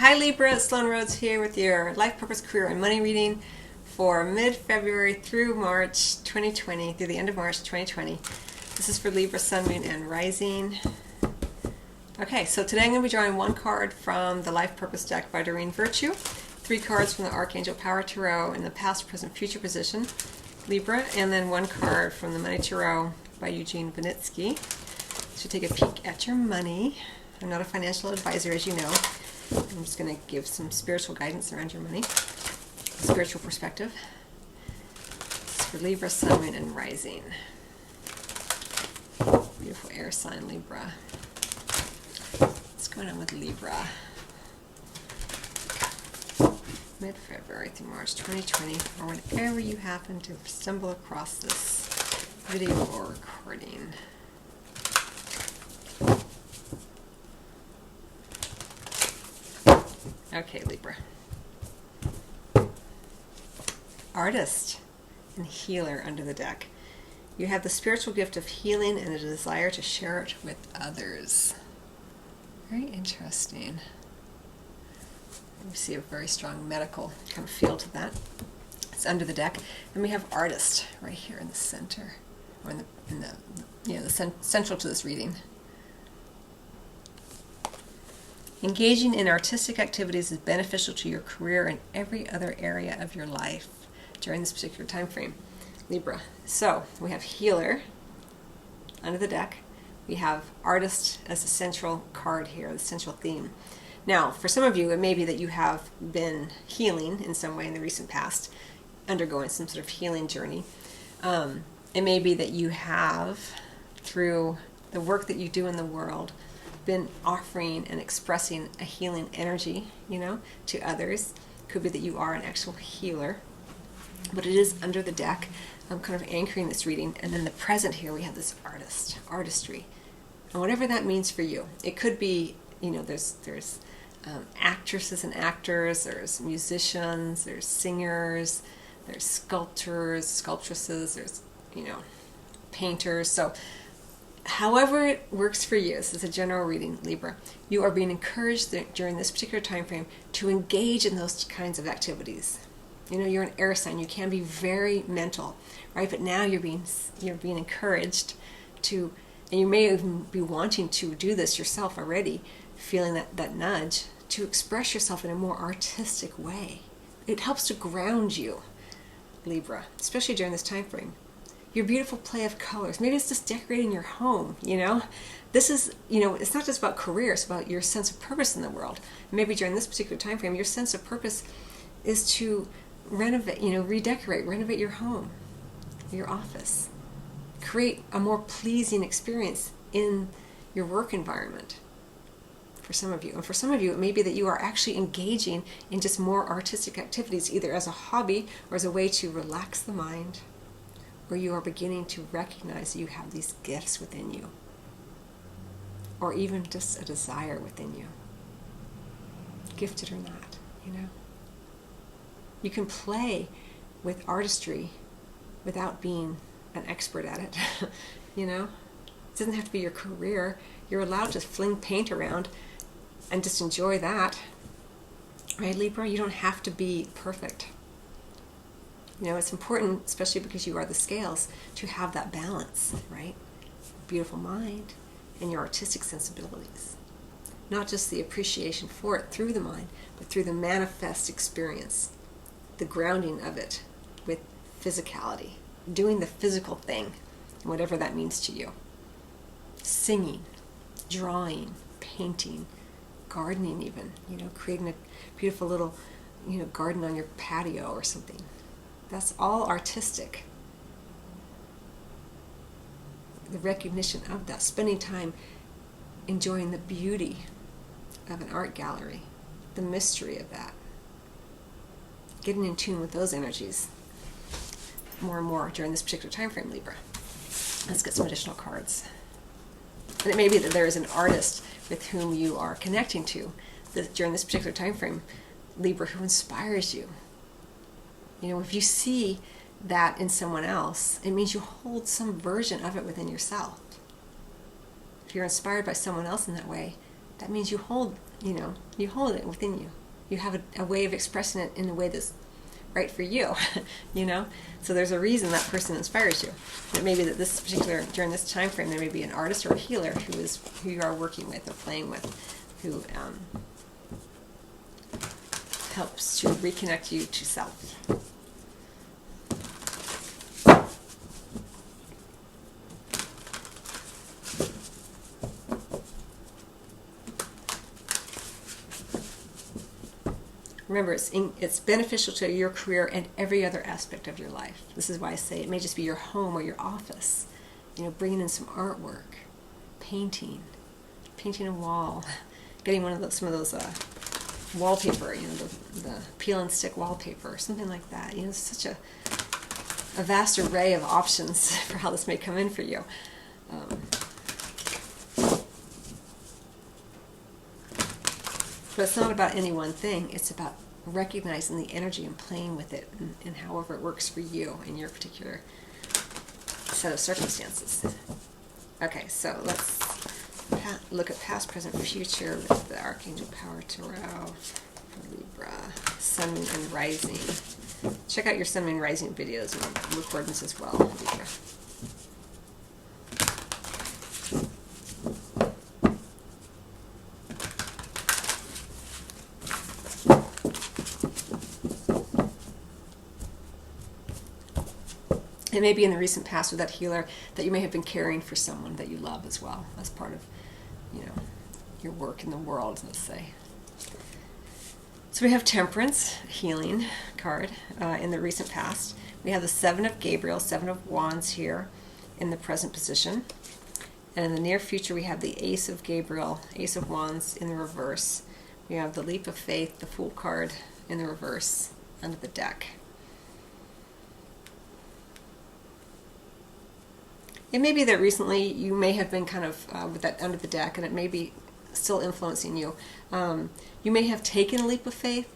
Hi Libra, it's Sloan Rhodes here with your life purpose, career, and money reading for mid-February through March 2020, through the end of March 2020. This is for Libra, Sun, Moon, and Rising. Okay, so today I'm going to be drawing one card from the Life Purpose deck by Doreen Virtue, 3 cards from the Archangel Power Tarot in the past, present, future position, Libra, and then 1 card from the Money Tarot by Eugene Vinitsky. So take a peek at your money. I'm not a financial advisor, as you know. I'm just going to give some spiritual guidance around your money, spiritual perspective. This is for Libra, Sun, Moon, and Rising. Beautiful air sign, Libra. What's going on with Libra? Mid-February through March 2020, or whenever you happen to stumble across this video or recording. Okay, Libra. Artist and healer under the deck. You have the spiritual gift of healing and a desire to share it with others. Very interesting. We see a very strong medical kind of feel to that. It's under the deck. And we have artist right here in the center, or central to this reading. Engaging in artistic activities is beneficial to your career and every other area of your life during this particular time frame, Libra. So we have healer under the deck. We have artist as the central card here, the central theme. Now, for some of you, it may be that you have been healing in some way in the recent past, undergoing some sort of healing journey. It may be that you have, through the work that you do in the world, been offering and expressing a healing energy, to others. Could be that you are an actual healer, but it is under the deck. I'm kind of anchoring this reading, and then the present here we have this artistry, and whatever that means for you. It could be, there's actresses and actors, there's musicians, there's singers, there's sculptresses, there's painters. So however it works for you, this is a general reading, Libra, you are being encouraged during this particular time frame to engage in those kinds of activities. You're an air sign. You can be very mental, right? But now you're being encouraged to, and you may even be wanting to do this yourself already, feeling that nudge to express yourself in a more artistic way. It helps to ground you, Libra, especially during this time frame. Your beautiful play of colors. Maybe it's just decorating your home, This is, it's not just about career, it's about your sense of purpose in the world. Maybe during this particular time frame, your sense of purpose is to renovate, renovate your home, your office. Create a more pleasing experience in your work environment for some of you. And for some of you, it may be that you are actually engaging in just more artistic activities, either as a hobby or as a way to relax the mind, or you are beginning to recognize you have these gifts within you, or even just a desire within you, gifted or not, You can play with artistry without being an expert at it, It doesn't have to be your career. You're allowed to fling paint around and just enjoy that, right, Libra? You don't have to be perfect. It's important, especially because you are the scales, to have that balance, right? Beautiful mind and your artistic sensibilities. Not just the appreciation for it through the mind, but through the manifest experience, the grounding of it with physicality, doing the physical thing, whatever that means to you. Singing, drawing, painting, gardening even, creating a beautiful little, garden on your patio or something. That's all artistic. The recognition of that, spending time enjoying the beauty of an art gallery, the mystery of that, getting in tune with those energies more and more during this particular time frame, Libra. Let's get some additional cards. And it may be that there is an artist with whom you are connecting to during this particular time frame, Libra, who inspires you. If you see that in someone else, it means you hold some version of it within yourself. If you're inspired by someone else in that way, that means you hold you hold it within you. You have a way of expressing it in a way that's right for you, So there's a reason that person inspires you. It may be that during this time frame, there may be an artist or a healer who you are working with or playing with, who helps to reconnect you to self. Remember, it's beneficial to your career and every other aspect of your life. This is why I say it may just be your home or your office. Bringing in some artwork, painting a wall, getting some of those wallpaper, the peel and stick wallpaper, or something like that. It's such a vast array of options for how this may come in for you. But it's not about any one thing. It's about recognizing the energy and playing with it and however it works for you in your particular set of circumstances. Okay, so let's look at past, present, future with the Archangel Power Tarot for Libra, Sun, Moon, and Rising. Check out your Sun, Moon, Rising videos and recordings as well, Libra. It may be in the recent past with that healer that you may have been caring for someone that you love as well, as part of, your work in the world, let's say. So we have Temperance, healing card in the recent past. We have the Seven of Gabriel, Seven of Wands here in the present position. And in the near future, we have the Ace of Gabriel, Ace of Wands in the reverse. We have the Leap of Faith, the Fool card in the reverse under the deck. It may be that recently you may have been kind of with that under the deck, and it may be still influencing you. You may have taken a leap of faith,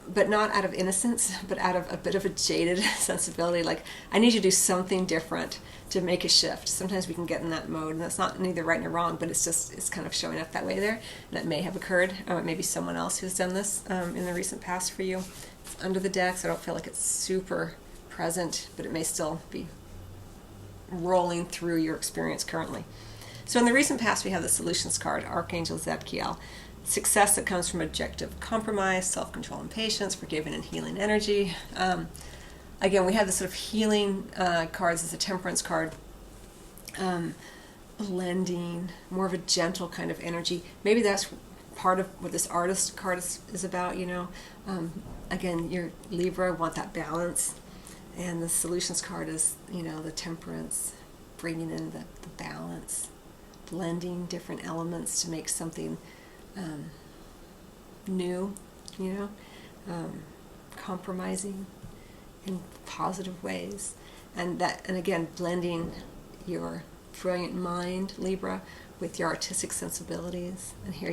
but not out of innocence, but out of a bit of a jaded sensibility, like, I need to do something different to make a shift. Sometimes we can get in that mode, and that's not neither right nor wrong, but it's kind of showing up that way there. And that may have occurred. It may be someone else who's done this in the recent past for you. It's under the deck, so I don't feel like it's super present, but it may still be rolling through your experience currently. So in the recent past, we have the Solutions card, Archangel Zadkiel. Success that comes from objective compromise, self-control and patience, forgiving and healing energy. Again, we have the sort of healing cards as a Temperance card. Blending, more of a gentle kind of energy. Maybe that's part of what this Artist card is about, Again, your Libra want that balance. And the Solutions card is, the Temperance, bringing in the balance, blending different elements to make something new, compromising in positive ways. And again, blending your brilliant mind, Libra, with your artistic sensibilities. And here,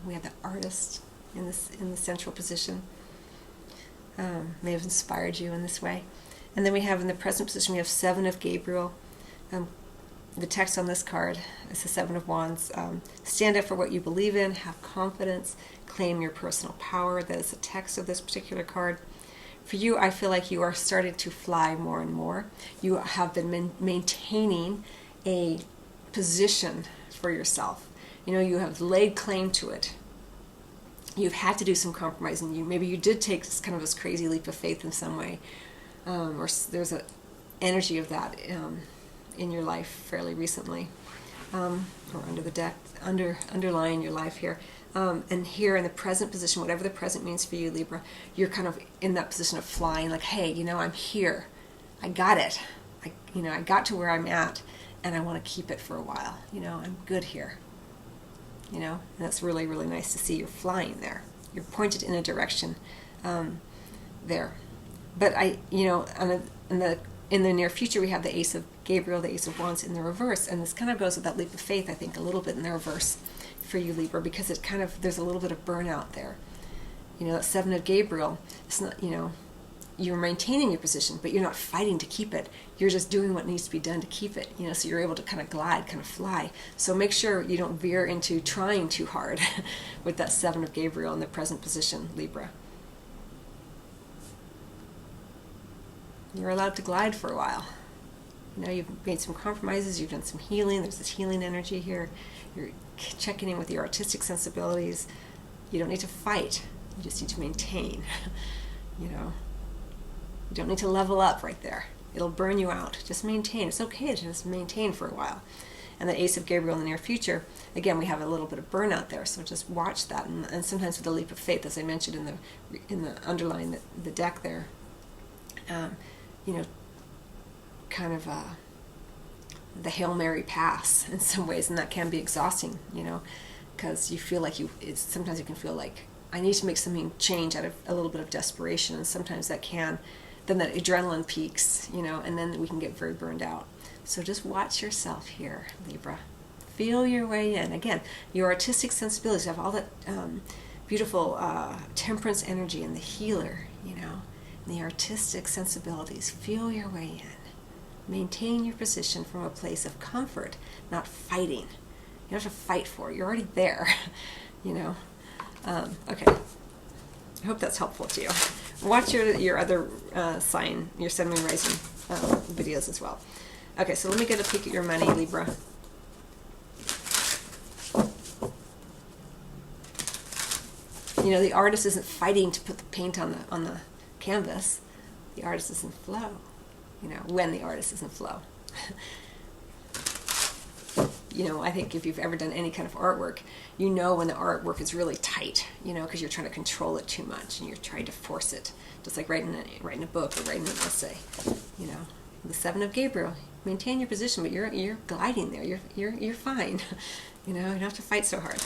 we have the Artist in the central position. May have inspired you in this way. And then we have in the present position, we have Seven of Gabriel. The text on this card is the Seven of Wands. Stand up for what you believe in, have confidence, claim your personal power. That is the text of this particular card. For you, I feel like you are starting to fly more and more. You have been maintaining a position for yourself. You have laid claim to it. You've had to do some compromising. Maybe you did take this crazy leap of faith in some way. Or there's an energy of that in your life fairly recently, or under the deck, underlying your life here. And here in the present position, whatever the present means for you, Libra, you're kind of in that position of flying, like, hey, I'm here. I got it. I got to where I'm at, and I want to keep it for a while. I'm good here. And that's really, really nice to see. You're flying there. You're pointed in a direction there. But in the near future, we have the Ace of Gabriel, the Ace of Wands in the reverse, and this kind of goes with that leap of faith, I think, a little bit in the reverse for you, Libra, because there's a little bit of burnout there. That Seven of Gabriel, it's not, you're maintaining your position, but you're not fighting to keep it. You're just doing what needs to be done to keep it, so you're able to kind of glide, kind of fly. So make sure you don't veer into trying too hard with that Seven of Gabriel in the present position, Libra. You're allowed to glide for a while. You've made some compromises, you've done some healing, there's this healing energy here. You're checking in with your artistic sensibilities. You don't need to fight, you just need to maintain. You don't need to level up right there. It'll burn you out. Just maintain. It's okay to just maintain for a while. And the Ace of Gabriel in the near future, again, we have a little bit of burnout there, so just watch that. And sometimes with the leap of faith, as I mentioned in the underlying the deck there, kind of the Hail Mary pass in some ways, and that can be exhausting, because you feel like sometimes you can feel like, I need to make something change out of a little bit of desperation, and sometimes then that adrenaline peaks, and then we can get very burned out. So just watch yourself here, Libra. Feel your way in. Again, your artistic sensibilities, you have all that beautiful temperance energy and the healer, and the artistic sensibilities. Feel your way in. Maintain your position from a place of comfort, not fighting. You don't have to fight for it. You're already there, Okay, I hope that's helpful to you. Watch your other sign, your Sun, Moon, Rising videos as well. Okay, so let me get a peek at your money, Libra. The artist isn't fighting to put the paint on the canvas. The artist is in flow. When the artist is in flow. I think if you've ever done any kind of artwork, when the artwork is really tight, because you're trying to control it too much and you're trying to force it, just like writing a book or writing an essay. The Seven of Gabriel. Maintain your position, but you're gliding there. You're fine. You don't have to fight so hard.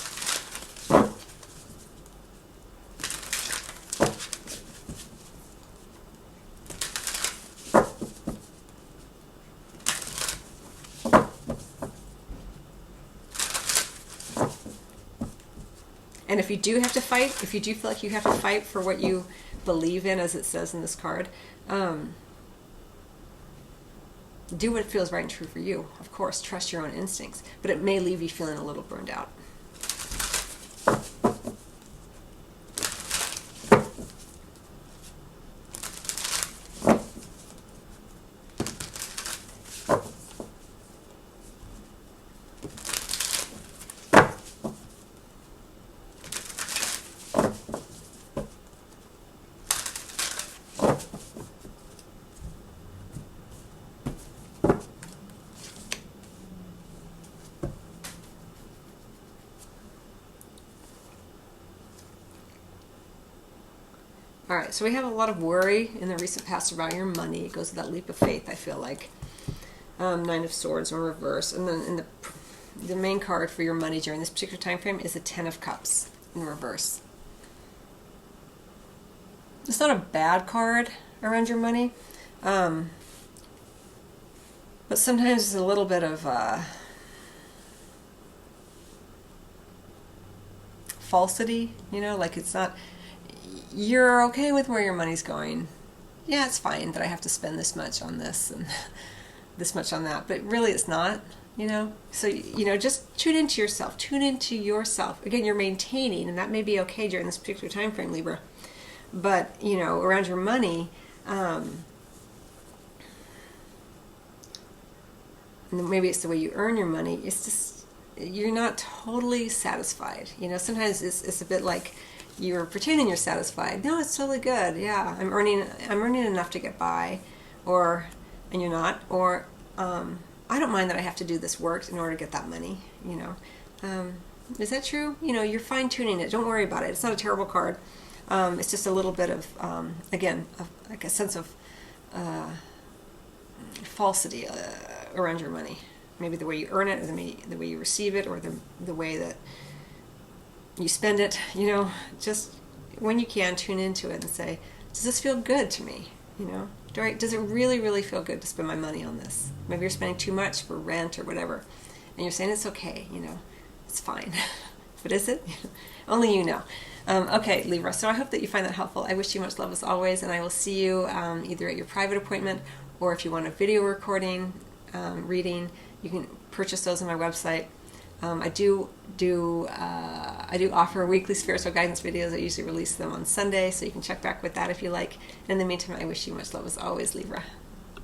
And if you do have to fight, if you do feel like you have to fight for what you believe in, as it says in this card, do what feels right and true for you. Of course, trust your own instincts, but it may leave you feeling a little burned out. All right, so we have a lot of worry in the recent past about your money. It goes to that leap of faith, I feel like. Nine of Swords in reverse. And then in the main card for your money during this particular time frame is the Ten of Cups in reverse. It's not a bad card around your money, but sometimes it's a little bit of falsity, like it's not... You're okay with where your money's going. Yeah, it's fine that I have to spend this much on this and this much on that, but really it's not, So, just tune into yourself. Tune into yourself. Again, you're maintaining, and that may be okay during this particular time frame, Libra. But, around your money, and maybe it's the way you earn your money, it's just, you're not totally satisfied. Sometimes it's a bit like, you're pretending you're satisfied. No, it's totally good. Yeah, I'm earning enough to get by, and you're not. Or I don't mind that I have to do this work in order to get that money. Is that true? You're fine tuning it. Don't worry about it. It's not a terrible card. It's just a little bit of like a sense of falsity around your money. Maybe the way you earn it, or the way you receive it, or the way that you spend it, just when you can, tune into it and say, does this feel good to me? Does it really, really feel good to spend my money on this? Maybe you're spending too much for rent or whatever, and you're saying it's okay, it's fine. But is it? Only you know. Okay, Libra. So I hope that you find that helpful. I wish you much love as always, and I will see you either at your private appointment, or if you want a video recording, reading, you can purchase those on my website. I do offer weekly spiritual guidance videos. I usually release them on Sunday, so you can check back with that if you like. In the meantime, I wish you much love as always, Libra.